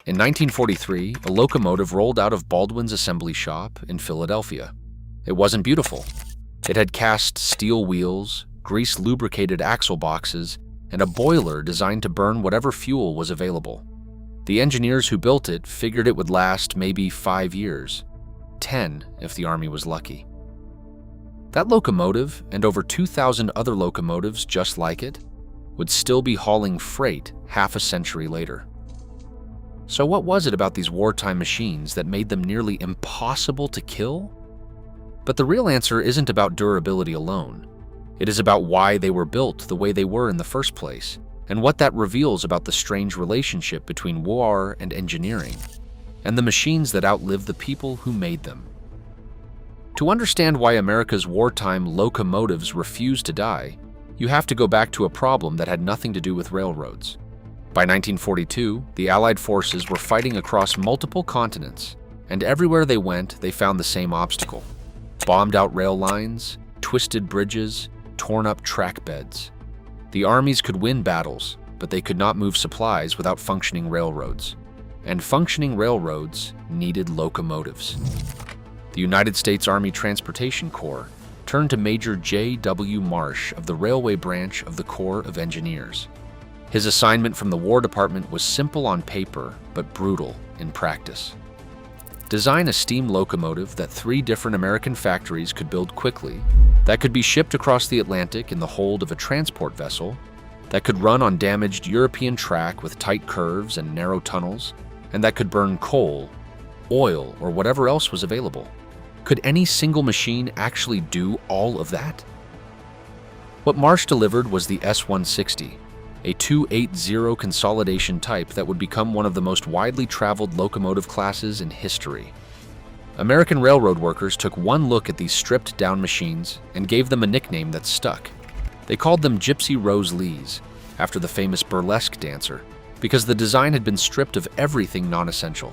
In 1943, a locomotive rolled out of Baldwin's assembly shop in Philadelphia. It wasn't beautiful. It had cast steel wheels, grease-lubricated axle boxes, and a boiler designed to burn whatever fuel was available. The engineers who built it figured it would last maybe 5 years, 10 if the Army was lucky. That locomotive, and over 2,000 other locomotives just like it, would still be hauling freight half a century later. So what was it about these wartime machines that made them nearly impossible to kill? But the real answer isn't about durability alone. It is about why they were built the way they were in the first place, and what that reveals about the strange relationship between war and engineering, and the machines that outlive the people who made them. To understand why America's wartime locomotives refused to die, you have to go back to a problem that had nothing to do with railroads. By 1942, the Allied forces were fighting across multiple continents, and everywhere they went, they found the same obstacle: bombed-out rail lines, twisted bridges, torn-up track beds. The armies could win battles, but they could not move supplies without functioning railroads. And functioning railroads needed locomotives. The United States Army Transportation Corps turned to Major J.W. Marsh of the Railway Branch of the Corps of Engineers. His assignment from the War Department was simple on paper, but brutal in practice. Design a steam locomotive that 3 different American factories could build quickly, that could be shipped across the Atlantic in the hold of a transport vessel, that could run on damaged European track with tight curves and narrow tunnels, and that could burn coal, oil, or whatever else was available. Could any single machine actually do all of that? What Marsh delivered was the S-160, a 280 consolidation type that would become one of the most widely traveled locomotive classes in history. American railroad workers took one look at these stripped-down machines and gave them a nickname that stuck. They called them Gypsy Rose Lees, after the famous burlesque dancer, because the design had been stripped of everything non-essential.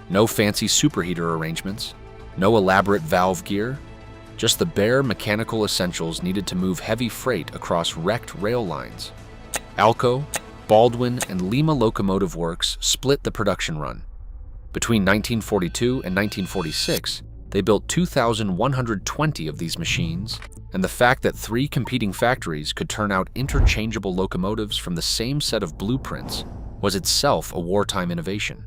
No fancy superheater arrangements, no elaborate valve gear, just the bare mechanical essentials needed to move heavy freight across wrecked rail lines. Alco, Baldwin, and Lima Locomotive Works split the production run. Between 1942 and 1946, they built 2,120 of these machines, and the fact that 3 competing factories could turn out interchangeable locomotives from the same set of blueprints was itself a wartime innovation.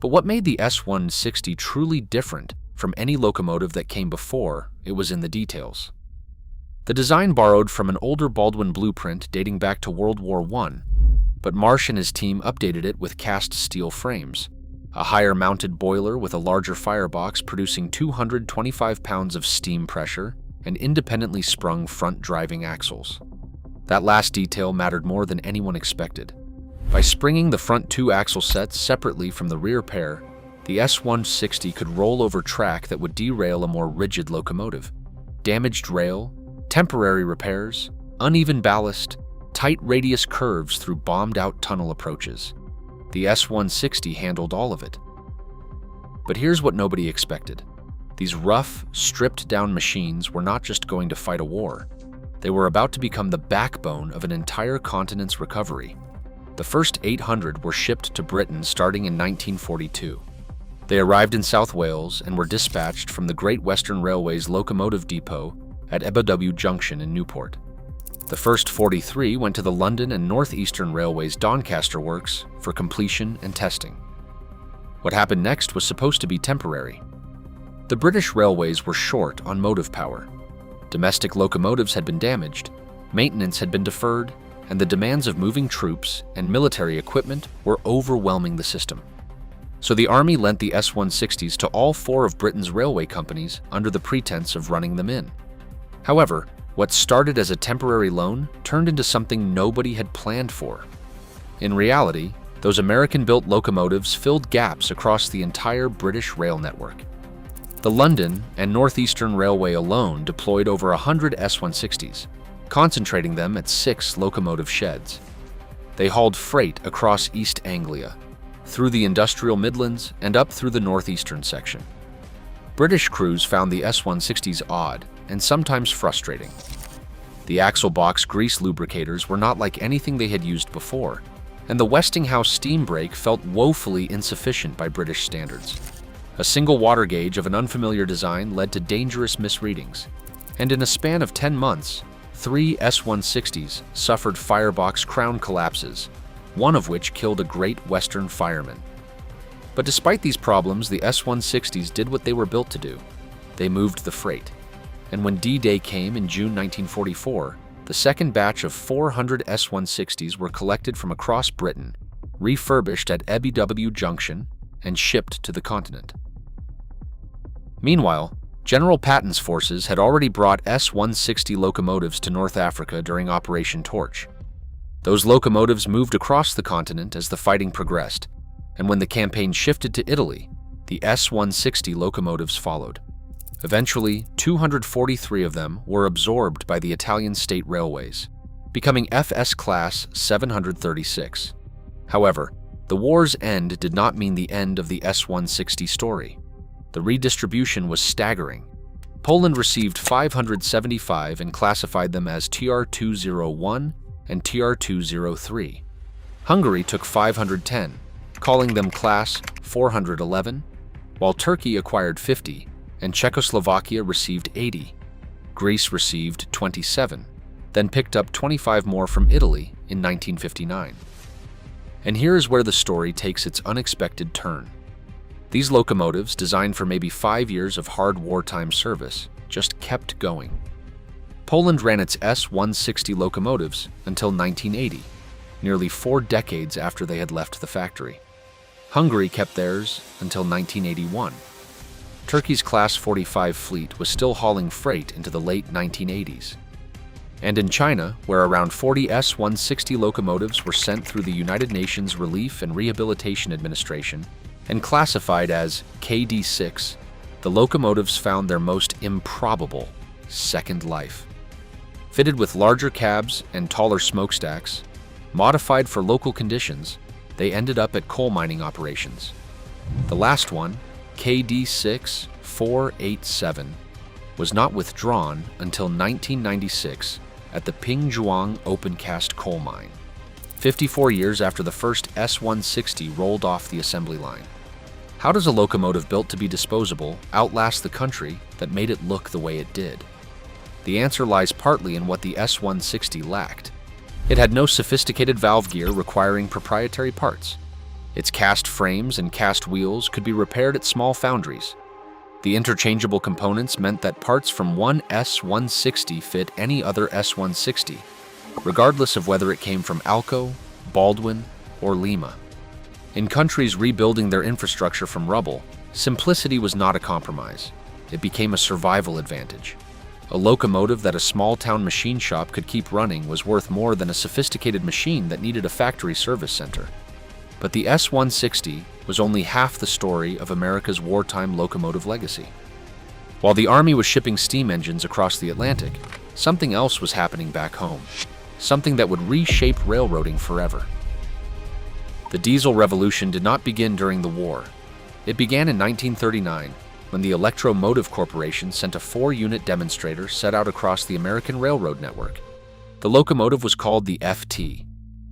But what made the S-160 truly different from any locomotive that came before, it was in the details. The design borrowed from an older Baldwin blueprint dating back to World War I, but Marsh and his team updated it with cast steel frames, a higher-mounted boiler with a larger firebox producing 225 pounds of steam pressure, and independently sprung front driving axles. That last detail mattered more than anyone expected. By springing the front 2 axle sets separately from the rear pair, the S-160 could roll over track that would derail a more rigid locomotive. Damaged rail, temporary repairs, uneven ballast, tight radius curves through bombed-out tunnel approaches. The S-160 handled all of it. But here's what nobody expected. These rough, stripped-down machines were not just going to fight a war. They were about to become the backbone of an entire continent's recovery. The first 800 were shipped to Britain starting in 1942. They arrived in South Wales and were dispatched from the Great Western Railway's locomotive depot at WW2 Junction in Newport. The first 43 went to the London and Northeastern Railway's Doncaster Works for completion and testing. What happened next was supposed to be temporary. The British railways were short on motive power. Domestic locomotives had been damaged, maintenance had been deferred, and the demands of moving troops and military equipment were overwhelming the system. So the Army lent the S-160s to all 4 of Britain's railway companies under the pretense of running them in. However, what started as a temporary loan turned into something nobody had planned for. In reality, those American-built locomotives filled gaps across the entire British rail network. The London and Northeastern Railway alone deployed over 100 S-160s, concentrating them at 6 locomotive sheds. They hauled freight across East Anglia, through the industrial Midlands, and up through the northeastern section. British crews found the S-160s odd and sometimes frustrating. The axle box grease lubricators were not like anything they had used before. and the Westinghouse steam brake felt woefully insufficient by British standards. A single water gauge of an unfamiliar design led to dangerous misreadings, and in a span of 10 months, 3 S-160s suffered firebox crown collapses, one of which killed a Great Western fireman. But despite these problems, the S-160s did what they were built to do. They moved the freight. And when D-Day came in June 1944, the second batch of 400 S-160s were collected from across Britain, refurbished at WW2 Junction, and shipped to the continent. Meanwhile, General Patton's forces had already brought S-160 locomotives to North Africa during Operation Torch. Those locomotives moved across the continent as the fighting progressed, and when the campaign shifted to Italy, the S-160 locomotives followed. Eventually, 243 of them were absorbed by the Italian state railways, becoming FS Class 736. However, the war's end did not mean the end of the S-160 story. The redistribution was staggering. Poland received 575 and classified them as TR-201 and TR-203. Hungary took 510, calling them Class 411, while Turkey acquired 50 and Czechoslovakia received 80. Greece received 27, then picked up 25 more from Italy in 1959. And here is where the story takes its unexpected turn. These locomotives, designed for maybe 5 years of hard wartime service, just kept going. Poland ran its S-160 locomotives until 1980, nearly 4 decades after they had left the factory. Hungary kept theirs until 1981. Turkey's Class 45 fleet was still hauling freight into the late 1980s. And in China, where around 40 S-160 locomotives were sent through the United Nations Relief and Rehabilitation Administration and classified as KD-6, the locomotives found their most improbable second life. Fitted with larger cabs and taller smokestacks, modified for local conditions, they ended up at coal mining operations. The last one, KD-6-487, was not withdrawn until 1996 at the Pingzhuang open-cast coal mine, 54 years after the first S-160 rolled off the assembly line. How does a locomotive built to be disposable outlast the country that made it look the way it did? The answer lies partly in what the S-160 lacked. It had no sophisticated valve gear requiring proprietary parts. Its cast frames and cast wheels could be repaired at small foundries. The interchangeable components meant that parts from one S-160 fit any other S-160, regardless of whether it came from Alco, Baldwin, or Lima. In countries rebuilding their infrastructure from rubble, simplicity was not a compromise. It became a survival advantage. A locomotive that a small-town machine shop could keep running was worth more than a sophisticated machine that needed a factory service center. But the S-160 was only half the story of America's wartime locomotive legacy. While the Army was shipping steam engines across the Atlantic, something else was happening back home, something that would reshape railroading forever. The diesel revolution did not begin during the war. It began in 1939, when the Electromotive Corporation sent a 4-unit demonstrator set out across the American railroad network. The locomotive was called the FT.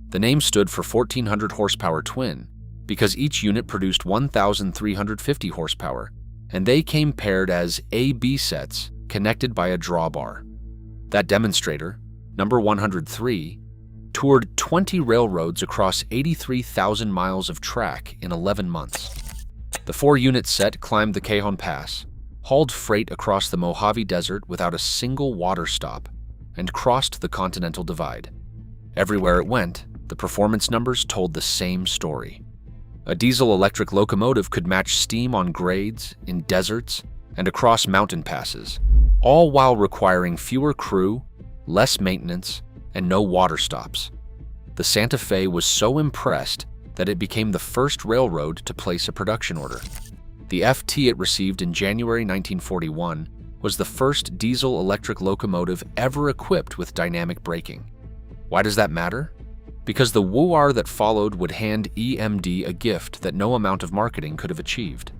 The name stood for 1,400 horsepower twin, because each unit produced 1,350 horsepower, and they came paired as A-B sets connected by a drawbar. That demonstrator, number 103, toured 20 railroads across 83,000 miles of track in 11 months. The 4-unit set climbed the Cajon Pass, hauled freight across the Mojave Desert without a single water stop, and crossed the Continental Divide. Everywhere it went, the performance numbers told the same story. A diesel-electric locomotive could match steam on grades, in deserts, and across mountain passes, all while requiring fewer crew, less maintenance, and no water stops. The Santa Fe was so impressed that it became the first railroad to place a production order. The FT it received in January 1941 was the first diesel-electric locomotive ever equipped with dynamic braking. Why does that matter? Because the war that followed would hand EMD a gift that no amount of marketing could have achieved.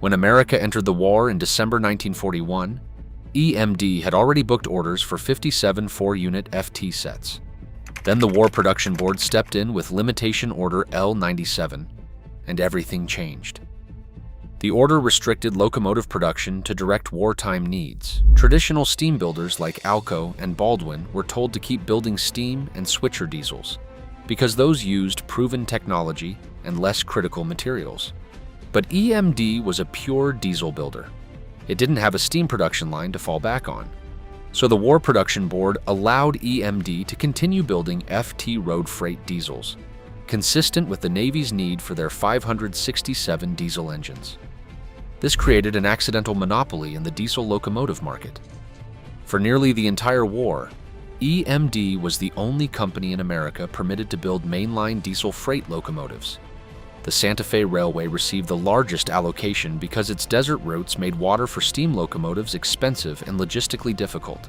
When America entered the war in December 1941, EMD had already booked orders for 57 4-unit FT sets. Then the War Production Board stepped in with Limitation Order L-97, and everything changed. The order restricted locomotive production to direct wartime needs. Traditional steam builders like Alco and Baldwin were told to keep building steam and switcher diesels, because those used proven technology and less critical materials. But EMD was a pure diesel builder. It didn't have a steam production line to fall back on. So the War Production Board allowed EMD to continue building FT road freight diesels, consistent with the Navy's need for their 567 diesel engines. This created an accidental monopoly in the diesel locomotive market. For nearly the entire war, EMD was the only company in America permitted to build mainline diesel freight locomotives. The Santa Fe Railway received the largest allocation because its desert routes made water for steam locomotives expensive and logistically difficult.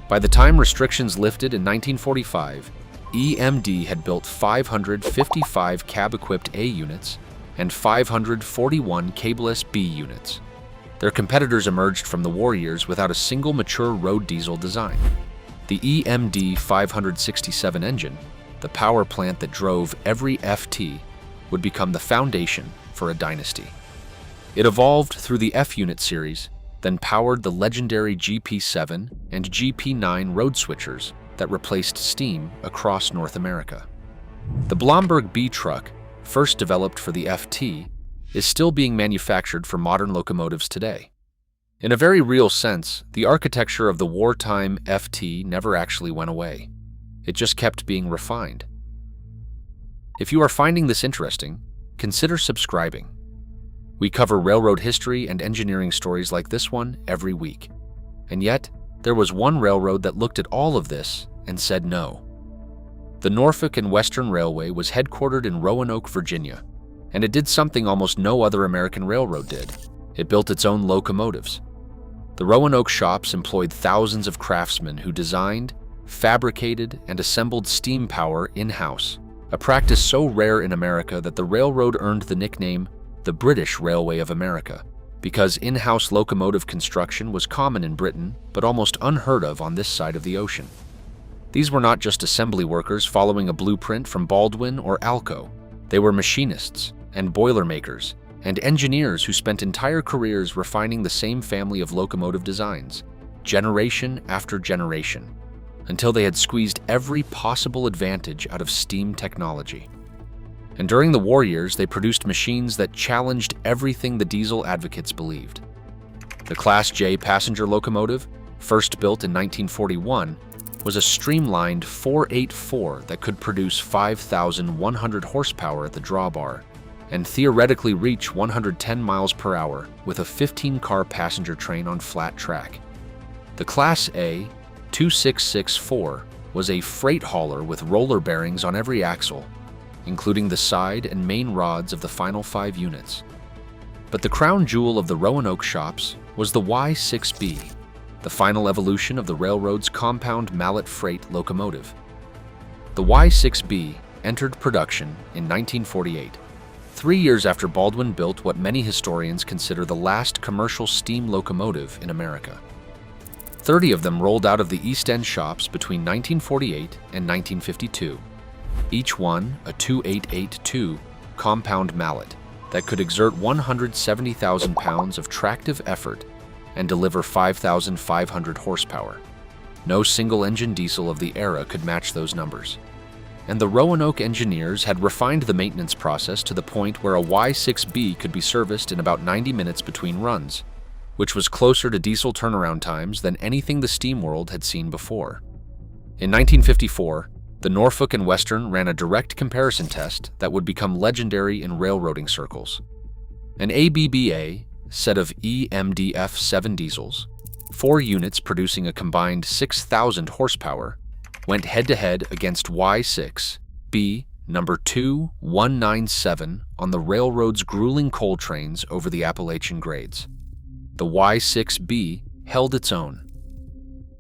By the time restrictions lifted in 1945, EMD had built 555 cab-equipped A units and 541 cableless B units. Their competitors emerged from the war years without a single mature road diesel design. The EMD 567 engine, the power plant that drove every FT, would become the foundation for a dynasty. It evolved through the F-Unit series, then powered the legendary GP7 and GP9 road switchers that replaced steam across North America. The Blomberg B truck, first developed for the FT, is still being manufactured for modern locomotives today. In a very real sense, the architecture of the wartime FT never actually went away. It just kept being refined. If you are finding this interesting, consider subscribing. We cover railroad history and engineering stories like this one every week. And yet, there was one railroad that looked at all of this and said no. The Norfolk and Western Railway was headquartered in Roanoke, Virginia, and it did something almost no other American railroad did. It built its own locomotives. The Roanoke shops employed thousands of craftsmen who designed, fabricated, and assembled steam power in-house, a practice so rare in America that the railroad earned the nickname the British Railway of America, because in-house locomotive construction was common in Britain, but almost unheard of on this side of the ocean. These were not just assembly workers following a blueprint from Baldwin or Alco. They were machinists and boilermakers and engineers who spent entire careers refining the same family of locomotive designs, generation after generation, until they had squeezed every possible advantage out of steam technology. And during the war years, they produced machines that challenged everything the diesel advocates believed. The Class J passenger locomotive, first built in 1941, was a streamlined 484 that could produce 5,100 horsepower at the drawbar and theoretically reach 110 miles per hour with a 15-car passenger train on flat track. The Class A 2664 was a freight hauler with roller bearings on every axle, including the side and main rods of the final 5 units. But the crown jewel of the Roanoke shops was the Y6B, the final evolution of the railroad's compound mallet freight locomotive. The Y6B entered production in 1948, 3 years after Baldwin built what many historians consider the last commercial steam locomotive in America. 30 of them rolled out of the East End shops between 1948 and 1952, each one a 2882 compound mallet that could exert 170,000 pounds of tractive effort and deliver 5,500 horsepower. No single-engine diesel of the era could match those numbers. And the Roanoke engineers had refined the maintenance process to the point where a Y6B could be serviced in about 90 minutes between runs, which was closer to diesel turnaround times than anything the steam world had seen before. In 1954, the Norfolk and Western ran a direct comparison test that would become legendary in railroading circles. An ABBA set of EMDF-7 diesels, 4 units producing a combined 6,000 horsepower, went head-to-head against Y6B number 2197 on the railroad's grueling coal trains over the Appalachian grades. The Y6B held its own.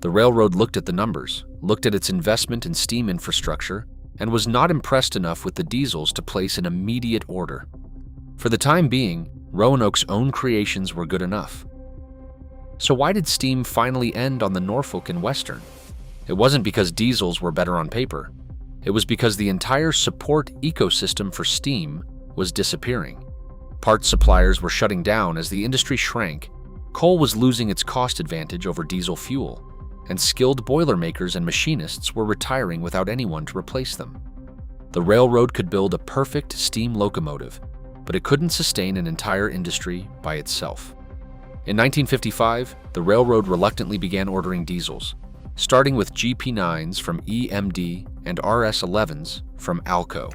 The railroad looked at the numbers, looked at its investment in steam infrastructure, and was not impressed enough with the diesels to place an immediate order. For the time being, Roanoke's own creations were good enough. So why did steam finally end on the Norfolk and Western? It wasn't because diesels were better on paper. It was because the entire support ecosystem for steam was disappearing. Parts suppliers were shutting down as the industry shrank, coal was losing its cost advantage over diesel fuel, and skilled boilermakers and machinists were retiring without anyone to replace them. The railroad could build a perfect steam locomotive, but it couldn't sustain an entire industry by itself. In 1955, the railroad reluctantly began ordering diesels, starting with GP9s from EMD and RS11s from ALCO.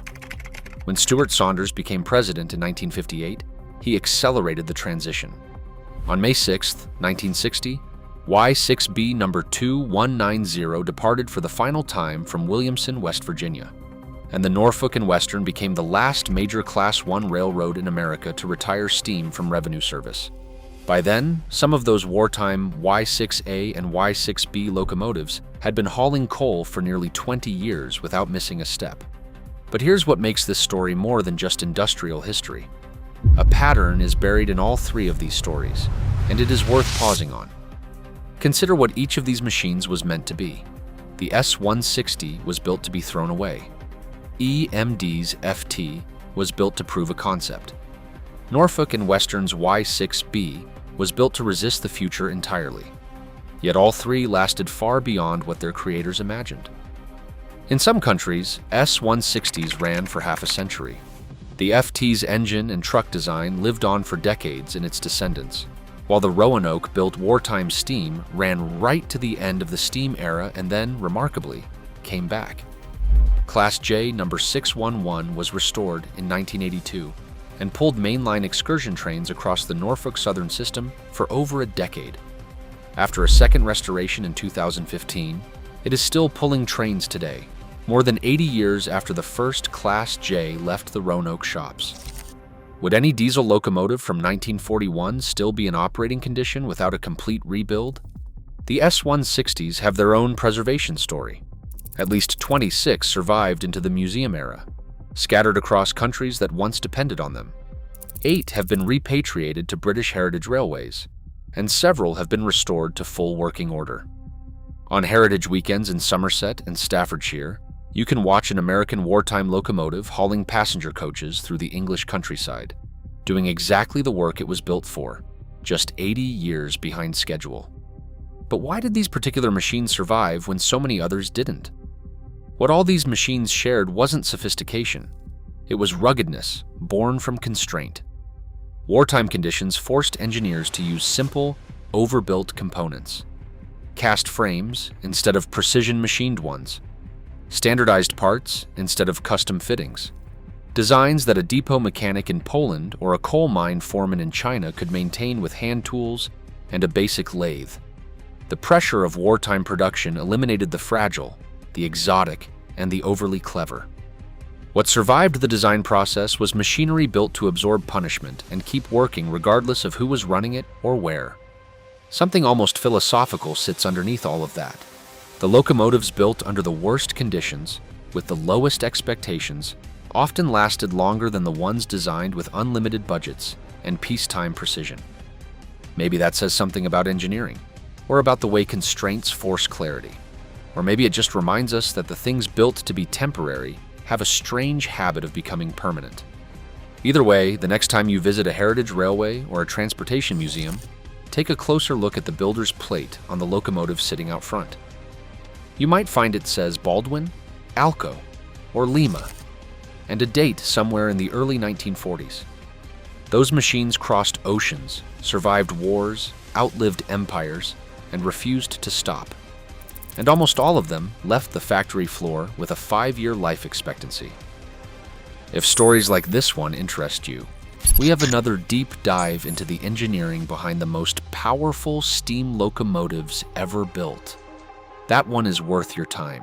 When Stuart Saunders became president in 1958, he accelerated the transition. On May 6, 1960, Y6B number 2190 departed for the final time from Williamson, West Virginia, and the Norfolk and Western became the last major Class I railroad in America to retire steam from revenue service. By then, some of those wartime Y6A and Y6B locomotives had been hauling coal for nearly 20 years without missing a step. But here's what makes this story more than just industrial history. A pattern is buried in all three of these stories, and it is worth pausing on. Consider what each of these machines was meant to be. The S-160 was built to be thrown away. EMD's FT was built to prove a concept. Norfolk and Western's Y6B was built to resist the future entirely. Yet all three lasted far beyond what their creators imagined. In some countries, S-160s ran for half a century. The FT's engine and truck design lived on for decades in its descendants, while the Roanoke-built wartime steam ran right to the end of the steam era and then, remarkably, came back. Class J number 611 was restored in 1982 and pulled mainline excursion trains across the Norfolk Southern system for over a decade. After a second restoration in 2015, it is still pulling trains today, more than 80 years after the first Class J left the Roanoke shops. Would any diesel locomotive from 1941 still be in operating condition without a complete rebuild? The S-160s have their own preservation story. At least 26 survived into the museum era, scattered across countries that once depended on them. 8 have been repatriated to British Heritage Railways, and several have been restored to full working order. On heritage weekends in Somerset and Staffordshire, you can watch an American wartime locomotive hauling passenger coaches through the English countryside, doing exactly the work it was built for, just 80 years behind schedule. But why did these particular machines survive when so many others didn't? What all these machines shared wasn't sophistication. It was ruggedness, born from constraint. Wartime conditions forced engineers to use simple, overbuilt components. Cast frames instead of precision machined ones. Standardized parts instead of custom fittings. Designs that a depot mechanic in Poland or a coal mine foreman in China could maintain with hand tools and a basic lathe. The pressure of wartime production eliminated the fragile, the exotic, and the overly clever. What survived the design process was machinery built to absorb punishment and keep working regardless of who was running it or where. Something almost philosophical sits underneath all of that. The locomotives built under the worst conditions, with the lowest expectations, often lasted longer than the ones designed with unlimited budgets and peacetime precision. Maybe that says something about engineering, or about the way constraints force clarity. Or maybe it just reminds us that the things built to be temporary have a strange habit of becoming permanent. Either way, the next time you visit a heritage railway or a transportation museum, take a closer look at the builder's plate on the locomotive sitting out front. You might find it says Baldwin, ALCO, or Lima, and a date somewhere in the early 1940s. Those machines crossed oceans, survived wars, outlived empires, and refused to stop. And almost all of them left the factory floor with a 5-year life expectancy. If stories like this one interest you, we have another deep dive into the engineering behind the most powerful steam locomotives ever built. That one is worth your time.